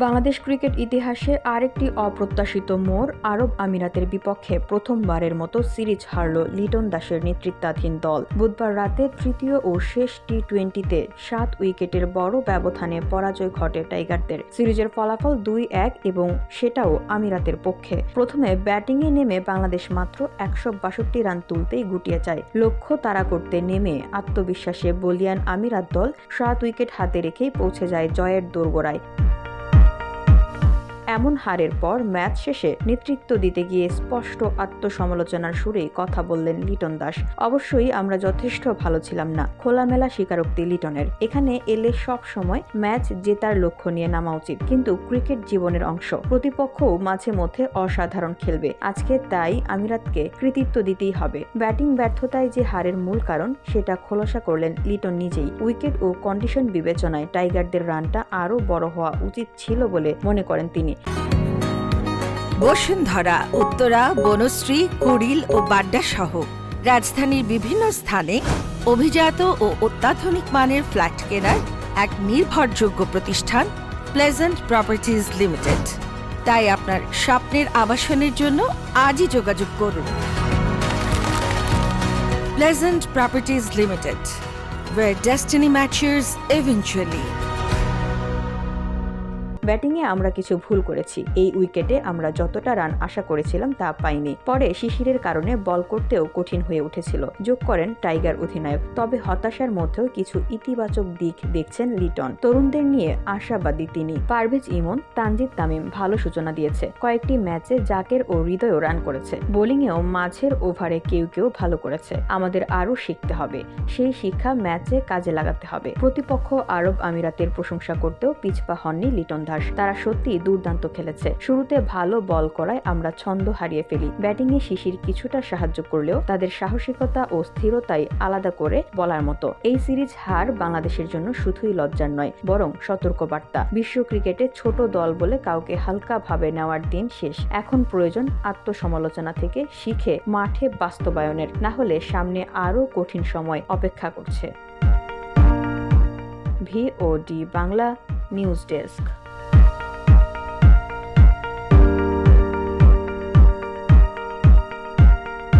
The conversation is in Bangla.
বাংলাদেশ ক্রিকেট ইতিহাসে আরেকটি অপ্রত্যাশিত মোড়। আরব আমিরাতের বিপক্ষে প্রথমবারের মতো সিরিজ হারল লিটন দাসের নেতৃত্বাধীন দল। বুধবার রাতে তৃতীয় ও শেষ টি-20তে 7 উইকেটের বড় ব্যবধানে পরাজয় ঘটে টাইগারদের। সিরিজের ফলাফল 2-1 এবং সেটাও আমিরাতের পক্ষে। প্রথমে ব্যাটিংয়ে নেমে বাংলাদেশ মাত্র 162 রান তুলতেই গুটিয়ে যায়। লক্ষ্য তাড়া করতে নেমে আত্মবিশ্বাসে বলিয়ান আমিরাত দল 7 উইকেট হাতে রেখেই পৌঁছে যায় জয়ের দোরগোড়ায়। এমন হারের পর ম্যাচ শেষে নেতৃত্ব দিতে গিয়ে স্পষ্ট আত্মসমালোচনার সুরেই কথা বললেন লিটন দাস। অবশ্যই আমরা যথেষ্ট ভালো ছিলাম না, খোলামেলা স্বীকারোক্তি লিটনের। এখানে এলে সব সময় ম্যাচ জেতার লক্ষ্য নিয়ে নামা উচিত, কিন্তু ক্রিকেট জীবনের অংশ। প্রতিপক্ষও মাঝে মধ্যে অসাধারণ খেলবে, আজকে তাই আমিরাতকে কৃতিত্ব দিতেই হবে। ব্যাটিং ব্যর্থতায় যে হারের মূল কারণ সেটা খোলাসা করলেন লিটন নিজেই। উইকেট ও কন্ডিশন বিবেচনায় টাইগারদের রানটা আরও বড় হওয়া উচিত ছিল বলে মনে করেন তিনি। বসুন্ধরা, উত্তরা, বনশ্রী, কুড়িল ও বাড্ডা সহ রাজধানীর বিভিন্ন স্থানে অভিজাত ও অত্যাধুনিক মানের ফ্ল্যাট কেনার এক নির্ভরযোগ্য প্রতিষ্ঠান প্লেজেন্ট প্রপার্টিজ লিমিটেড। তাই আপনার স্বপ্নের আবাসনের জন্য আজই যোগাযোগ করুন। Pleasant properties limited, where destiny matches eventually. ব্যাটিংয়ে আমরা কিছু ভুল করেছি। এই উইকেটে আমরা যতটা রান আশা করেছিলাম তা পাইনি। পরে শিশিরের কারণে বল করতেও কঠিন হয়ে উঠেছিল, যোগ করেন টাইগার অধিনায়ক। তবে হতাশার মধ্যেও কিছু ইতিবাচক দিক দেখছেন লিটন। তরুণদের নিয়ে আশাবাদী তিনি। পারভেজ ইমন, তানজিদ তামিম ভালো সূচনা দিয়েছে। কয়েকটি ম্যাচে জাকের ও হৃদয়ও রান করেছে। বোলিংয়েও মাঝের ওভারে কেউ কেউ ভালো করেছে। আমাদের আরও শিখতে হবে, সেই শিক্ষা ম্যাচে কাজে লাগাতে হবে। প্রতিপক্ষ আরব আমিরাতের প্রশংসা করতেও পিছপা হননি লিটন দাস। তারা সত্যি দুর্দান্ত খেলেছে। শুরুতে ভালো বল করায় আমরা ছন্দ হারিয়ে ফেলি। ব্যাটিংয়ে শিশির কিছুটা সাহায্য করলেও তাদের সাহসিকতা ও স্থিরতাই আলাদা করে বলার মতো। এই সিরিজ হার বাংলাদেশের জন্য শুধুই লজ্জার নয়, বরং সতর্কবার্তা। বিশ্ব ক্রিকেটে ছোট দল বলে কাউকে হালকা ভাবে নেওয়ার দিন শেষ। এখন প্রয়োজন আত্মসমালোচনা থেকে শিখে মাঠে বাস্তবায়নের, না হলে সামনে আরও কঠিন সময় অপেক্ষা করছে। VOD Bangla news desk.